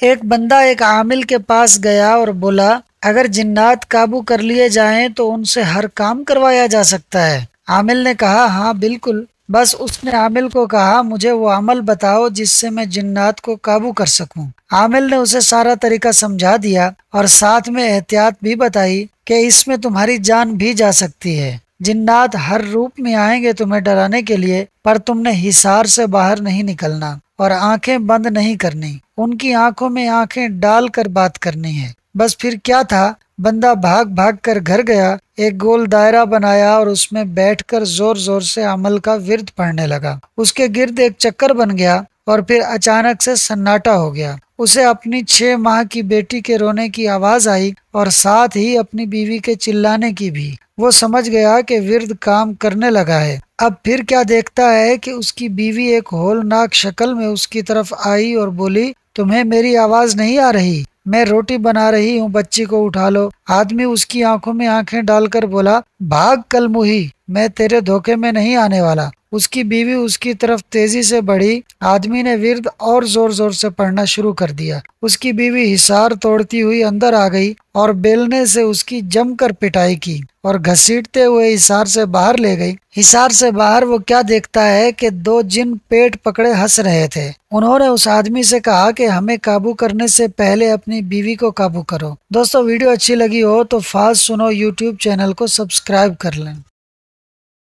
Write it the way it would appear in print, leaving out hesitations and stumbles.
ایک بندہ ایک عامل کے پاس گیا اور بولا، اگر جنات قابو کر لیے جائیں تو ان سے ہر کام کروایا جا سکتا ہے؟ عامل نے کہا، ہاں بالکل۔ بس اس نے عامل کو کہا، مجھے وہ عمل بتاؤ جس سے میں جنات کو قابو کر سکوں۔ عامل نے اسے سارا طریقہ سمجھا دیا اور ساتھ میں احتیاط بھی بتائی کہ اس میں تمہاری جان بھی جا سکتی ہے۔ جنات ہر روپ میں آئیں گے تمہیں ڈرانے کے لیے، پر تم نے حصار سے باہر نہیں نکلنا اور آنکھیں بند نہیں کرنی، ان کی آنکھوں میں آنکھیں ڈال کر بات کرنی ہے۔ بس پھر کیا تھا، بندہ بھاگ بھاگ کر گھر گیا، ایک گول دائرہ بنایا اور اس میں بیٹھ کر زور زور سے عمل کا ورد پڑھنے لگا۔ اس کے گرد ایک چکر بن گیا اور پھر اچانک سے سناٹا ہو گیا۔ اسے اپنی 6 ماہ کی بیٹی کے رونے کی آواز آئی اور ساتھ ہی اپنی بیوی کے چلانے کی بھی۔ وہ سمجھ گیا کہ ورد کام کرنے لگا ہے۔ اب پھر کیا دیکھتا ہے کہ اس کی بیوی ایک ہولناک شکل میں اس کی طرف آئی اور بولی، تمہیں میری آواز نہیں آ رہی؟ میں روٹی بنا رہی ہوں، بچی کو اٹھا لو۔ آدمی اس کی آنکھوں میں آنکھیں ڈال کر بولا، بھاگ کل مہی، میں تیرے دھوکے میں نہیں آنے والا۔ اس کی بیوی اس کی طرف تیزی سے بڑھی۔ آدمی نے ورد اور زور زور سے پڑھنا شروع کر دیا۔ اس کی بیوی حصار توڑتی ہوئی اندر آ گئی اور بیلنے سے اس کی جم کر پٹائی کی اور گھسیٹتے ہوئے حصار سے باہر لے گئی۔ حصار سے باہر وہ کیا دیکھتا ہے کہ 2 جن پیٹ پکڑے ہنس رہے تھے۔ انہوں نے اس آدمی سے کہا کہ ہمیں قابو کرنے سے پہلے اپنی بیوی کو قابو کرو۔ دوستو، ویڈیو اچھی لگی ہو تو فاسٹ سنو یوٹیوب چینل کو سبسکرائب کر لیں۔